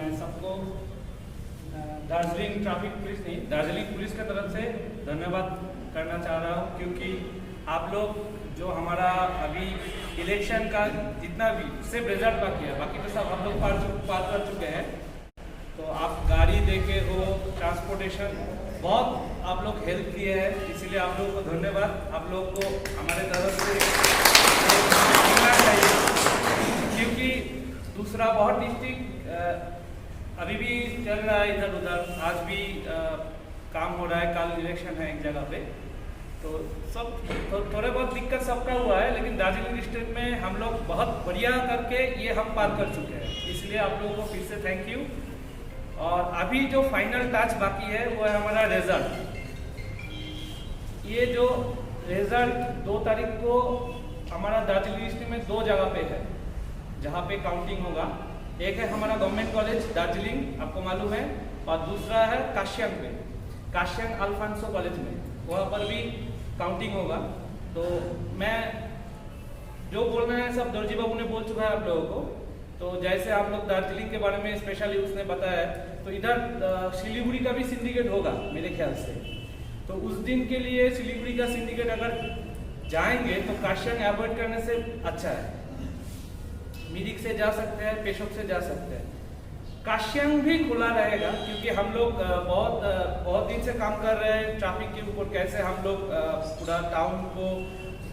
मैं सबको Darjeeling traffic police नहीं, दार्जिलिंग पुलिस की तरफ से धन्यवाद करना चाह रहा हूँ, क्योंकि आप लोग जो हमारा अभी इलेक्शन का जितना भी सिर्फ रिजल्ट बाकी है, बाकी तो सब हम लोग पार कर चुके हैं। तो आप गाड़ी देके हो, ट्रांसपोर्टेशन बहुत आप लोग हेल्प किए हैं, इसीलिए आप लोगों को धन्यवाद। आप लोग को हमारे तरफ से मिलना चाहिए, क्योंकि दूसरा बहुत डिस्ट्रिक्ट अभी भी चल रहा है इधर उधर, आज भी काम हो रहा है, कल इलेक्शन है एक जगह पे, तो सब थोड़े बहुत दिक्कत सबका हुआ है, लेकिन दार्जिलिंग डिस्ट्रिक्ट में हम लोग बहुत बढ़िया करके ये हम पार कर चुके हैं, इसलिए आप लोगों को फिर से थैंक यू। और अभी जो फाइनल टच बाकी है वो है हमारा रिजल्ट। ये जो रिजल्ट 2 तारीख को हमारा दार्जिलिंग डिस्ट्रिक्ट में 2 जगह पे है जहाँ पे काउंटिंग होगा। एक है हमारा गवर्नमेंट कॉलेज दार्जिलिंग, आपको मालूम है, और दूसरा है काश्यंग में, काश्यंग अल्फांसो कॉलेज में, वहाँ पर भी काउंटिंग होगा। तो मैं जो बोलना है सब दर्जी बाबू ने बोल चुका है आप लोगों को। तो जैसे आप लोग दार्जिलिंग के बारे में स्पेशली उसने बताया है, तो इधर सिलीगुड़ी का भी सिंडिकेट होगा मेरे ख्याल से। तो उस दिन के लिए सिलीगुड़ी का सिंडिकेट अगर जाएंगे तो काश्यंग अवॉइड करने से अच्छा है, मिरिक से जा सकते हैं, पेशोक से जा सकते हैं। काश्यंग भी खुला रहेगा, क्योंकि हम लोग बहुत दिन से काम कर रहे हैं ट्रैफिक के ऊपर, कैसे हम लोग पूरा टाउन को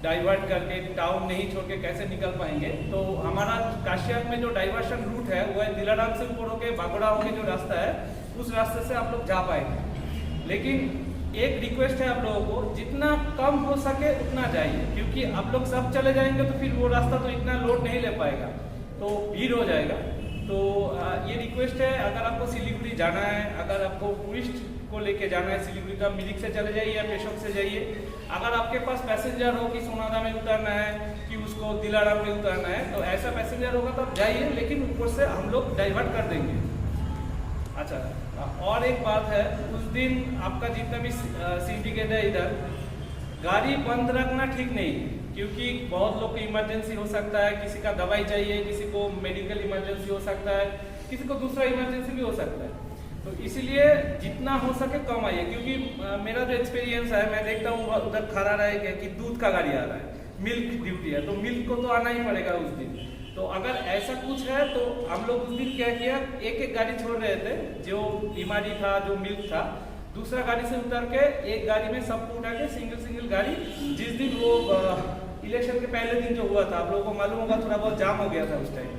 डाइवर्ट करके, टाउन नहीं छोड़ के कैसे निकल पाएंगे। तो हमारा काश्यंग में जो डाइवर्शन रूट है वो है दिलाराम से ऊपर होके बागोड़ा होके जो रास्ता है, उस रास्ते से आप लोग जा पाएंगे। लेकिन एक रिक्वेस्ट है आप लोगों को, जितना कम हो सके उतना जाइए, क्योंकि आप लोग सब चले जाएंगे तो फिर वो रास्ता तो इतना लोड नहीं ले पाएगा, तो भीड़ हो जाएगा। तो ये रिक्वेस्ट है, अगर आपको सिलीगुड़ी जाना है, अगर आपको टूरिस्ट को लेके जाना है सिलीगुड़ी का, मिरिक से चले जाइए या पेशोक से जाइए। अगर आपके पास पैसेंजर हो कि सोनादा में उतरना है कि उसको दिलाराम में उतरना है, तो ऐसा पैसेंजर होगा तो आप जाइए, लेकिन ऊपर से हम लोग डाइवर्ट कर देंगे। अच्छा, और एक बात है, उस दिन आपका जितना भी सिंडिकेट है इधर, गाड़ी बंद रखना ठीक नहीं है, क्योंकि बहुत लोग को इमरजेंसी हो सकता है, किसी का दवाई चाहिए, किसी को मेडिकल इमरजेंसी हो सकता है, किसी को दूसरा इमरजेंसी भी हो सकता है। तो इसीलिए जितना हो सके कम आइए, क्योंकि मेरा जो एक्सपीरियंस है, मैं देखता हूँ उधर खड़ा रहेगा कि दूध का गाड़ी आ रहा है, मिल्क ड्यूटी है, तो मिल्क को तो आना ही पड़ेगा उस दिन। तो अगर ऐसा कुछ है तो हम लोग उस दिन क्या किया, एक गाड़ी छोड़ रहे थे, जो बीमारी था, जो मिल्क था, दूसरा गाड़ी से उतर के एक गाड़ी में सबको उठा के सिंगल गाड़ी, जिस दिन वो इलेक्शन के पहले दिन जो हुआ था, आप लोगों को मालूम होगा, थोड़ा बहुत जाम हो गया था उस टाइम।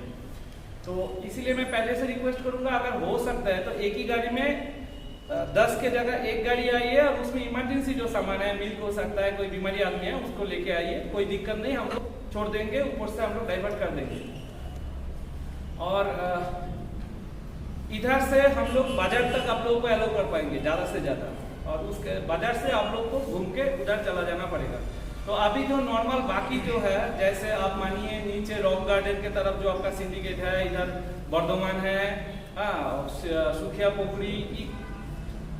तो इसीलिए मैं पहले से रिक्वेस्ट करूंगा, अगर हो सकता है तो एक ही गाड़ी में 10 के जगह एक गाड़ी आइए, और उसमें इमरजेंसी जो सामान है, मिल्क हो सकता है, कोई बीमारी आदमी है, उसको लेके आइए, कोई दिक्कत नहीं, हम लोग छोड़ देंगे, ऊपर से हम लोग डाइवर्ट कर देंगे। और इधर से हम लोग बाजार तक आप लोगों को अलाउ कर पाएंगे ज़्यादा से ज़्यादा, और उसके बाजार से आप लोग को घूम के उधर चला जाना पड़ेगा। तो अभी जो नॉर्मल बाकी जो है, जैसे आप मानिए नीचे रॉक गार्डन के तरफ जो आपका सिंडिकेट है, इधर बर्धमान है, सुखिया पोखरी,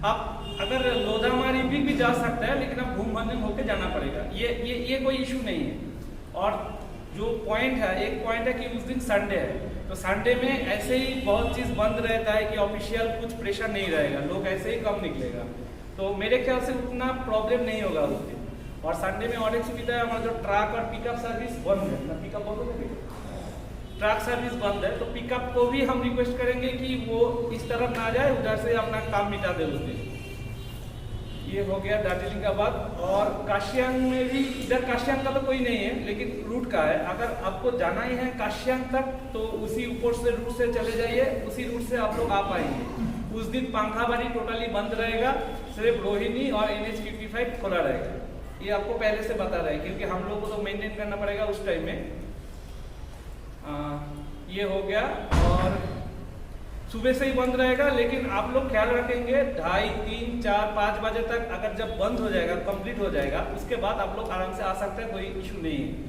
आप अगर लोधामारी भी जा सकते हैं, लेकिन आप घूम भंजन होके जाना पड़ेगा, ये कोई इशू नहीं है। और जो पॉइंट है, एक पॉइंट है कि उस दिन संडे है, तो संडे में ऐसे ही बहुत चीज़ बंद रहता है कि ऑफिशियल कुछ प्रेशर नहीं रहेगा, लोग ऐसे ही कम निकलेगा, तो मेरे ख्याल से उतना प्रॉब्लम नहीं होगा उस दिन। और संडे में और एक सुविधा है, हमारा जो ट्रक और पिकअप सर्विस बंद है, ना पिकअप बोलोगे, ट्रक सर्विस बंद है, तो पिकअप को भी हम रिक्वेस्ट करेंगे कि वो इस तरफ ना जाए, उधर से अपना काम मिटा दे उस दिन। ये हो गया दार्जिलिंग का बात। और काश्यंग में भी, इधर काश्यंग का तो कोई नहीं है, लेकिन रूट का है, अगर आपको जाना ही है काश्यंग तक तो उसी ऊपर से रूट से चले जाइए, उसी रूट से आप लोग आ पाएंगे। उस दिन पंखाबाड़ी टोटली बंद रहेगा, सिर्फ रोहिणी और NH 55 खुला रहेगा, ये आपको पहले से बता रहे हैं, क्योंकि हम लोग को तो मेंटेन करना पड़ेगा उस टाइम में। ये हो गया, और सुबह से ही बंद रहेगा, लेकिन आप लोग ख्याल रखेंगे 2:30, 3, 4, 5 बजे तक, अगर जब बंद हो जाएगा, कंप्लीट हो जाएगा, उसके बाद आप लोग आराम से आ सकते हैं, कोई इशू नहीं है।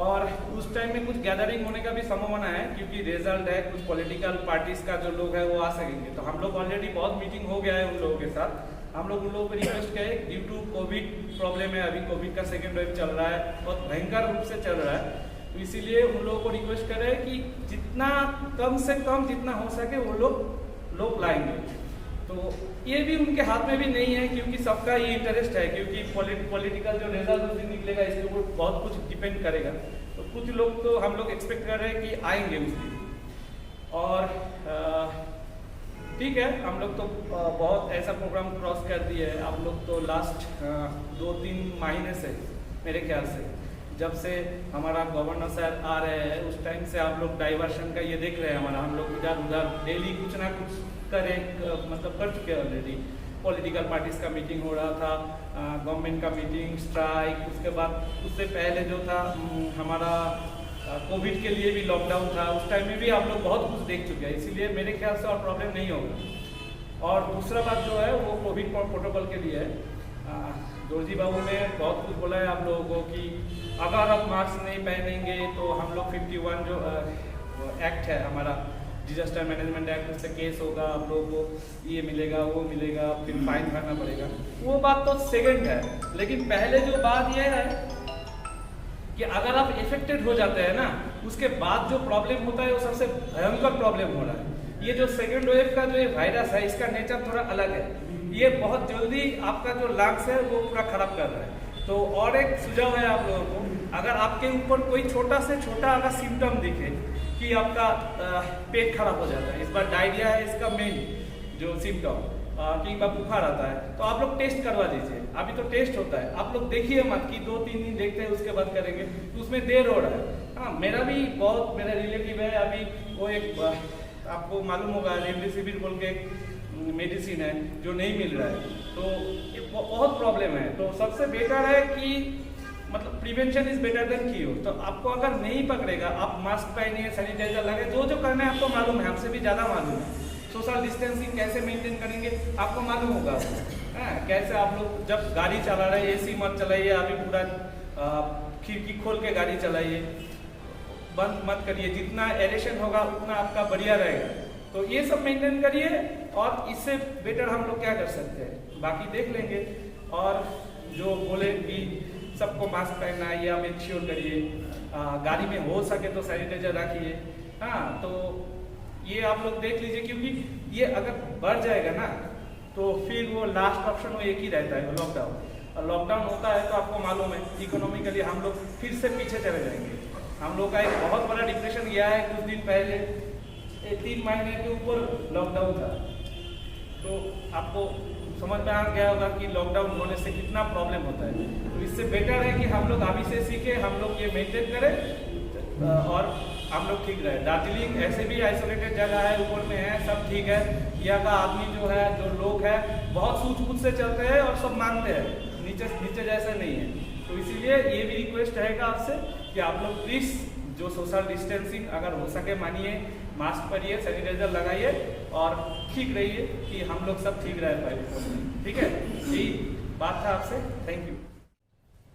और उस टाइम में कुछ गैदरिंग होने का भी संभावना है, क्योंकि रिजल्ट है, कुछ पॉलिटिकल पार्टीज का जो लोग है वो आ सकेंगे। तो हम लोग ऑलरेडी बहुत मीटिंग हो गया है उन लोगों के साथ, हम लोग उन लोगों को रिक्वेस्ट करें, ड्यू टू कोविड प्रॉब्लम है, अभी कोविड का सेकेंड वेव चल रहा है, बहुत भयंकर रूप से चल रहा है, तो इसीलिए उन लोगों को रिक्वेस्ट कर रहे हैं कि जितना कम से कम जितना हो सके वो लोग लाएंगे। तो ये भी उनके हाथ में भी नहीं है, क्योंकि सबका ये इंटरेस्ट है, क्योंकि पॉलिटिकल जो रिजल्ट उस दिन निकलेगा इसके ऊपर बहुत कुछ डिपेंड करेगा। तो कुछ लोग तो हम लोग एक्सपेक्ट कर रहे हैं कि आएंगे उस दिन। और ठीक है, हम लोग तो बहुत ऐसा प्रोग्राम क्रॉस कर दिए है। आप लोग तो लास्ट 2-3 महीने से मेरे ख्याल से, जब से हमारा गवर्नर साहब आ रहे हैं उस टाइम से आप लोग डाइवर्शन का ये देख रहे हैं हमारा। हम लोग इधर उधर डेली कुछ ना कुछ मतलब कर चुके हैं ऑलरेडी। पॉलिटिकल पार्टीज का मीटिंग हो रहा था, गवर्नमेंट का मीटिंग, स्ट्राइक, उसके बाद उससे पहले जो था हमारा कोविड के लिए भी लॉकडाउन था, उस टाइम में भी आप लोग बहुत कुछ देख चुके हैं। इसीलिए मेरे ख्याल से और प्रॉब्लम नहीं होगा। और दूसरा बात जो है वो कोविड प्रोटोकॉल के लिए है। दोरजी बाबू ने बहुत कुछ बोला है आप लोगों को कि अगर आप मास्क नहीं पहनेंगे तो हम लोग 51 जो एक्ट है हमारा डिजास्टर मैनेजमेंट एक्ट, उससे केस होगा, आप लोगों को ये मिलेगा वो मिलेगा, फिर फाइन भरना पड़ेगा। वो बात तो सेकंड है, लेकिन पहले जो बात ये है कि अगर आप इफेक्टेड हो जाते हैं ना, उसके बाद जो प्रॉब्लम होता है वो सबसे भयंकर प्रॉब्लम हो रहा है। ये जो सेकेंड वेव का जो ये वायरस है इसका नेचर थोड़ा अलग है। ये बहुत जल्दी आपका जो लंग्स है वो पूरा खराब कर रहा है। तो और एक सुझाव है आप लोगों को, अगर आपके ऊपर कोई छोटा से छोटा अगर सिम्टम दिखे कि आपका पेट खराब हो जाता है, इस बार डायरिया है इसका मेन जो सिम्टम, कि बुखार आता है, तो आप लोग टेस्ट करवा दीजिए। अभी तो टेस्ट होता है, आप लोग देखिए मत कि 2-3 दिन देखते हैं उसके बाद करेंगे, तो उसमें देर हो रहा है। हाँ, मेरा रिलेटिव है, अभी वो एक आपको मालूम होगा रेमडेसिविर बोल के एक मेडिसिन है जो नहीं मिल रहा है, तो ये बहुत प्रॉब्लम है। तो सबसे बेटर है कि मतलब prevention is better than cure. तो आपको अगर नहीं पकड़ेगा, आप मास्क पहनिए, सैनिटाइजर लगे, जो करना है आपको मालूम है, हमसे भी ज़्यादा मालूम है। सोशल डिस्टेंसिंग कैसे मेंटेन करेंगे आपको मालूम होगा। कैसे आप लोग जब गाड़ी चला रहे हैं एसी मत चलाइए, अभी पूरा खिड़की खोल के गाड़ी चलाइए, बंद मत करिए, जितना एरेशन होगा उतना आपका बढ़िया रहेगा। तो ये सब मेंटेन करिए, और इससे बेटर हम लोग क्या कर सकते हैं बाकी देख लेंगे। और जो बोले कि सबको मास्क पहनना है, ये आप इंश्योर करिए, गाड़ी में हो सके तो सैनिटाइजर रखिए। हाँ, तो ये आप लोग देख लीजिए, क्योंकि ये अगर बढ़ जाएगा ना तो फिर वो लास्ट ऑप्शन वो एक ही रहता है, लॉकडाउन। और लॉकडाउन होता है तो आपको मालूम है इकोनॉमिकली हम लोग फिर से पीछे चले जाएंगे। हम लोग का एक बहुत बड़ा डिप्रेशन गया है कुछ दिन पहले, 3 महीने के ऊपर लॉकडाउन था, तो आपको समझ में आ गया होगा कि लॉकडाउन होने से कितना प्रॉब्लम होता है। तो इससे बेटर है कि हम लोग अभी से सीखें, हम लोग ये मेंटेन करें और हम लोग ठीक रहे। दार्जिलिंग ऐसे भी आइसोलेटेड जगह है, ऊपर में है, सब ठीक है। यहाँ का आदमी जो है, जो लोग हैं, बहुत सूझबूझ से चलते हैं और सब मानते हैं, नीचे जैसे नहीं है। तो इसीलिए ये भी रिक्वेस्ट रहेगा आपसे कि आप लोग प्लीज़ जो सोशल डिस्टेंसिंग अगर हो सके मानिए, मास्क पहनिए, सैनिटाइजर लगाइए और ठीक रहिए कि हम लोग सब ठीक रहे पाए। ठीक है, यही बात था आपसे। Thank you.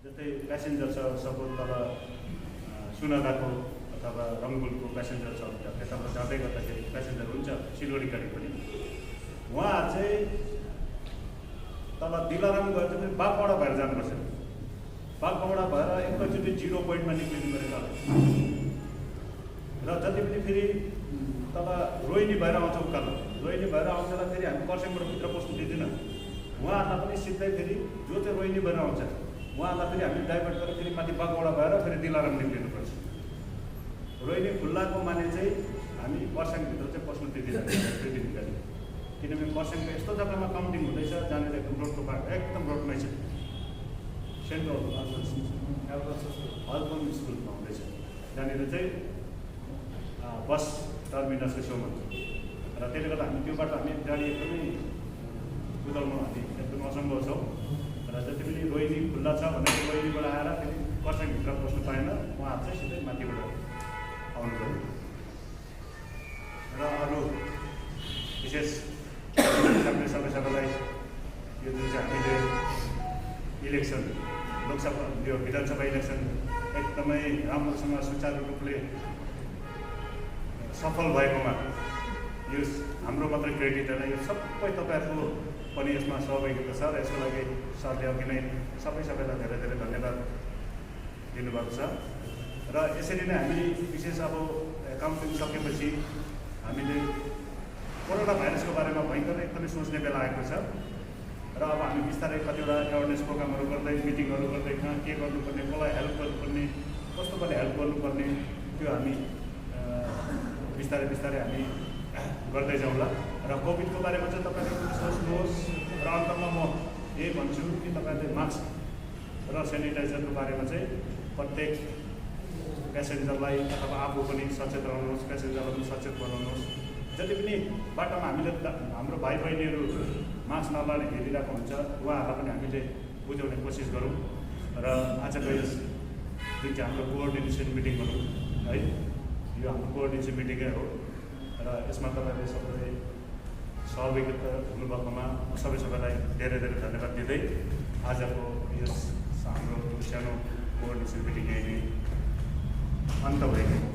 जस्तै प्यासेन्जर छ, सपोज तल सुनादाको अथवा रङ्बुलको प्यासेन्जर छ, त्यताबाट जाँदै गर्दाखेरि प्यासेन्जर हुन्छ सिलगढी गाडी पनि, उहाँहरू चाहिँ तल दिलाराम गएर चाहिँ बागवाडा भएर जानुपर्छ। बागवाडा भएर एकैचोटि 0 पोइन्टमा निक्लिनु पऱ्यो र जति पनि फेरि तल रोहिणी भएर आउँछ, उकालो रोहिणी भएर आउँछ, फेरि हामी कर्सियङबाट भित्र पस्नु दिँदैन। उहाँहरूलाई पनि सिधै फेरि जो चाहिँ रोहिणी भएर आउँछ उहाँहरूलाई फेरि हामी डाइभर्ट गरेर फेरि माथि बागवाडा भएर फेरि दिलाराम निक्लिनुपर्छ। रोहिणी खुल्लाको माने चाहिँ हामी कर्सियङभित्र चाहिँ पस्नु दिँदैन, किनभने कर्सियङको यस्तो जग्गामा काउन्टिङ हुँदैछ जहाँनिर एकदम रोडको बाटो एकदम रोडमै छ, सेन्ट्रल अल्बम स्कुलमा हुँदैछ, जहाँनिर चाहिँ बस टर्मिनसको छेउमा र त्यसले गर्दा हामी त्यो बाटो हामी गाडी एकदमै कुदाउनु हामी एकदम असम्भव छौँ। र जति पनि रोहिणी खुल्ला छ भने रोहिणीबाट आएर फेरि कर्सियङभित्र पस्नु पाएन, उहाँहरू चाहिँ सिधै माथिबाट आउनु पऱ्यो। र अरू विशेष सबैलाई यो जुन चाहिँ हामीले इलेक्सन लोकसभा यो विधानसभा इलेक्सन एकदमै राम्रोसँग सुचारू रूपले सफल भएकोमा यो हाम्रो मात्रै क्रेडिट होइन, यो सबै तपाईँहरूको पनि यसमा सहभागिता छ। र यसको लागि सरले अघि नै सबैलाई धेरै धेरै धन्यवाद दिनुभएको छ। र यसरी नै हामी विशेष अब काउन्टिङ सकेपछि हामीले कोरोना भाइरसको बारेमा भयङ्कर एकदमै सोच्ने बेला आएको छ र अब हामी बिस्तारै कतिवटा एवेरनेस प्रोग्रामहरू गर्दै मिटिङहरू गर्दै कहाँ के गर्नुपर्ने, कसलाई हेल्प गर्नुपर्ने, कस्तो पाराले हेल्प गर्नुपर्ने त्यो हामी बिस्तारै बिस्तारै हामी गर्दै जाउँला। र कोभिडको बारेमा चाहिँ तपाईँले सोच्नुहोस् र अन्तमा म यही भन्छु कि तपाईँले मास्क र सेनिटाइजरको बारेमा चाहिँ प्रत्येक प्यासेन्जरलाई अथवा आफू पनि सचेत रहनुहोस्, प्यासेन्जरलाई पनि सचेत बनाउनुहोस्। जति पनि बाटोमा हामीले हाम्रो भाइ बहिनीहरू मास्क नलाउने हेरिरहेको हुन्छ उहाँहरूलाई पनि हामीले बुझाउने कोसिस गरौँ। र आजको यस जुन चाहिँ हाम्रो कोअर्डिनेसन मिटिङ भनौँ है, यो हाम्रो कोअर्डिनेसन मिटिङै हो र यसमा तपाईँले सबैले सहभागिता हुनुभएकोमा सबैलाई धेरै धेरै धन्यवाद दिँदै आजको यस हाम्रो सानो कोअर्डिनेसन मिटिङ यही अन्त भएको